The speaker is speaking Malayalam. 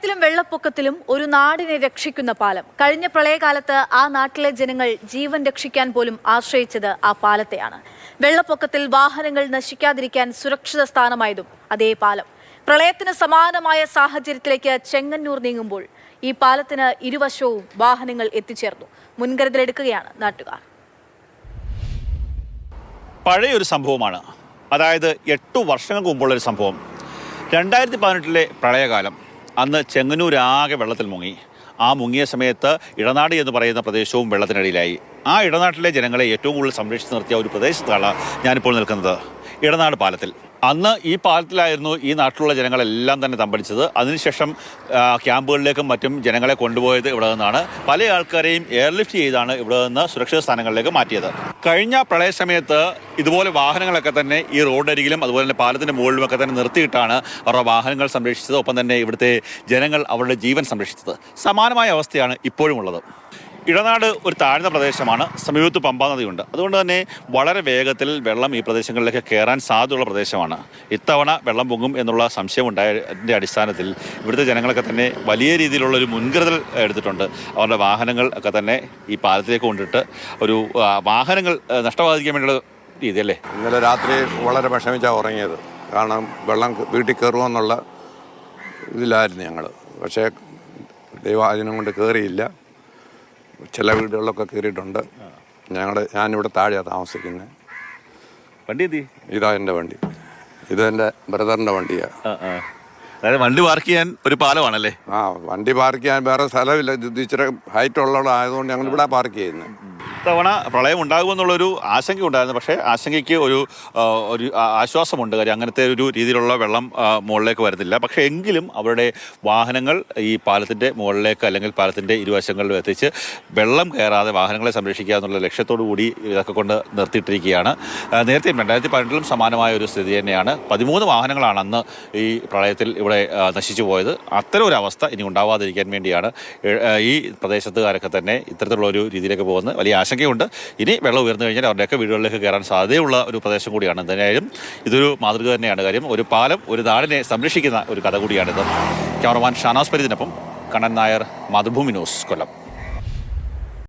പ്രളയത്തിലും വെള്ളപ്പൊക്കത്തിലും ഒരു നാടിനെ രക്ഷിക്കുന്ന പാലം. കഴിഞ്ഞ പ്രളയകാലത്ത് ആ നാട്ടിലെ ജനങ്ങൾ ജീവൻ രക്ഷിക്കാൻ പോലും ആശ്രയിച്ചത് ആ പാലത്തെയാണ്. വെള്ളപ്പൊക്കത്തിൽ വാഹനങ്ങൾ നശിക്കാതിരിക്കാൻ സുരക്ഷിത സ്ഥാനമായതും അതേ പാലം. പ്രളയത്തിന് സമാനമായ സാഹചര്യത്തിലേക്ക് ചെങ്ങന്നൂർ നീങ്ങുമ്പോൾ ഈ പാലത്തിന് ഇരുവശവും വാഹനങ്ങൾ എത്തിച്ചേർന്നു. മുൻകരുതലെടുക്കുകയാണ് നാട്ടുകാർ. പഴയൊരു സംഭവമാണ്, അതായത് 8 വർഷങ്ങൾക്ക് മുമ്പുള്ളൊരു സംഭവം. 2018 പ്രളയകാലം. അന്ന് ചെങ്ങന്നൂരാകെ വെള്ളത്തിൽ മുങ്ങി. ആ മുങ്ങിയ സമയത്ത് ഇടനാട് എന്ന് പറയുന്ന പ്രദേശവും വെള്ളത്തിനടിയിലായി. ആ ഇടനാട്ടിലെ ജനങ്ങളെ ഏറ്റവും കൂടുതൽ സംരക്ഷിച്ച് നിർത്തിയ ഒരു പ്രദേശത്താണ് ഞാനിപ്പോൾ നിൽക്കുന്നത്, ഇടനാട് പാലത്തിൽ. അന്ന് ഈ പാലത്തിലായിരുന്നു ഈ നാട്ടിലുള്ള ജനങ്ങളെല്ലാം തന്നെ തമ്പടിച്ചത്. അതിനുശേഷം ക്യാമ്പുകളിലേക്കും മറ്റും ജനങ്ങളെ കൊണ്ടുപോയത് ഇവിടെ നിന്നാണ്. പല ആൾക്കാരെയും എയർലിഫ്റ്റ് ചെയ്താണ് ഇവിടെ നിന്ന് സുരക്ഷിത സ്ഥാനങ്ങളിലേക്ക് മാറ്റിയത്. കഴിഞ്ഞ പ്രളയ സമയത്ത് ഇതുപോലെ വാഹനങ്ങളൊക്കെ തന്നെ ഈ റോഡരികിലും അതുപോലെ തന്നെ പാലത്തിൻ്റെ മുകളിലുമൊക്കെ തന്നെ നിർത്തിയിട്ടാണ് അവരുടെ വാഹനങ്ങൾ സംരക്ഷിച്ചത്. ഒപ്പം തന്നെ ഇവിടുത്തെ ജനങ്ങൾ അവരുടെ ജീവൻ സംരക്ഷിച്ചത്. സമാനമായ അവസ്ഥയാണ് ഇപ്പോഴും ഉള്ളത്. ഇടനാട് ഒരു താഴ്ന്ന പ്രദേശമാണ്, സമീപത്ത് പമ്പാ നദിയുണ്ട്. അതുകൊണ്ട് തന്നെ വളരെ വേഗത്തിൽ വെള്ളം ഈ പ്രദേശങ്ങളിലേക്ക് കയറാൻ സാധ്യതയുള്ള പ്രദേശമാണ്. ഇത്തവണ വെള്ളം പൊങ്ങും എന്നുള്ള സംശയമുണ്ടായതിൻ്റെ അടിസ്ഥാനത്തിൽ ഇവിടുത്തെ ജനങ്ങളൊക്കെ തന്നെ വലിയ രീതിയിലുള്ളൊരു മുൻകരുതൽ എടുത്തിട്ടുണ്ട്. അവരുടെ വാഹനങ്ങൾ ഒക്കെ തന്നെ ഈ പാലത്തിലേക്ക് കൊണ്ടിട്ട് ഒരു വാഹനങ്ങൾ നഷ്ടബാധിക്കാൻ വേണ്ടിയുള്ള രീതിയല്ലേ. ഇന്നലെ രാത്രി വളരെ വിഷമിച്ചാണ് ഉറങ്ങിയത്. കാരണം വെള്ളം വീട്ടിൽ കയറുമെന്നുള്ള ഇതിലായിരുന്നു ഞങ്ങൾ. പക്ഷേ ദൈവാധീനം കൊണ്ട് കയറിയില്ല. ചില വീടുകളിലൊക്കെ കയറിയിട്ടുണ്ട്. ഞാനിവിടെ താഴെയാണ് താമസിക്കുന്നത്. വണ്ടി ഇതാ എൻ്റെ വണ്ടി, ഇത് എൻ്റെ ബ്രദറിൻ്റെ വണ്ടിയാണ്. അതായത് വണ്ടി പാർക്ക് ചെയ്യാൻ ഒരു പാലമാണല്ലേ? വണ്ടി പാർക്ക് ചെയ്യാൻ വേറെ സ്ഥലമില്ല. ഇത് ഇച്ചിരി ഹൈറ്റ് ഉള്ളതായതുകൊണ്ട് ഞങ്ങൾ ഇവിടെ പാർക്ക് ചെയ്യുന്നത്. ഇത്തവണ പ്രളയം ഉണ്ടാകുമെന്നുള്ളൊരു ആശങ്ക ഉണ്ടായിരുന്നു. പക്ഷേ ആശങ്കയ്ക്ക് ഒരു ആശ്വാസമുണ്ട്. കാര്യം അങ്ങനത്തെ ഒരു രീതിയിലുള്ള വെള്ളം മുകളിലേക്ക് വരുന്നില്ല. പക്ഷേ എങ്കിലും അവരുടെ വാഹനങ്ങൾ ഈ പാലത്തിൻ്റെ മുകളിലേക്ക് അല്ലെങ്കിൽ പാലത്തിൻ്റെ ഇരുവശങ്ങളിലും എത്തിച്ച് വെള്ളം കയറാതെ വാഹനങ്ങളെ സംരക്ഷിക്കുക എന്നുള്ള ലക്ഷ്യത്തോടു കൂടി ഇതൊക്കെ കൊണ്ട് നിർത്തിയിട്ടിരിക്കുകയാണ്. നേരത്തെ 2018 സമാനമായ ഒരു സ്ഥിതി തന്നെയാണ്. 13 വാഹനങ്ങളാണ് അന്ന് ഈ പ്രളയത്തിൽ ഇവിടെ നശിച്ചു പോയത്. അത്തരം ഒരു അവസ്ഥ ഇനി ഉണ്ടാവാതിരിക്കാൻ വേണ്ടിയാണ് ഈ പ്രദേശത്തുകാരൊക്കെ തന്നെ ഇത്തരത്തിലുള്ള ഒരു രീതിയിലേക്ക് പോകുന്നത്. വലിയ ആശങ്കയുണ്ട്. ഇനി വെള്ളം ഉയർന്നു കഴിഞ്ഞാൽ അവരുടെയൊക്കെ വീടുകളിലേക്ക് കയറാൻ സാധ്യതയുള്ള ഒരു പ്രദേശം കൂടിയാണ്. എന്തായാലും ഇതൊരു മാതൃക തന്നെയാണ്. കാര്യം ഒരു പാലം ഒരു നാടിനെ സംരക്ഷിക്കുന്ന ഒരു കഥ കൂടിയാണിത്. ക്യാമറമാൻ ഷാനാസ് പരിദിനൊപ്പം കണ്ണൻ നായർ, മാതൃഭൂമി ന്യൂസ്, കൊല്ലം.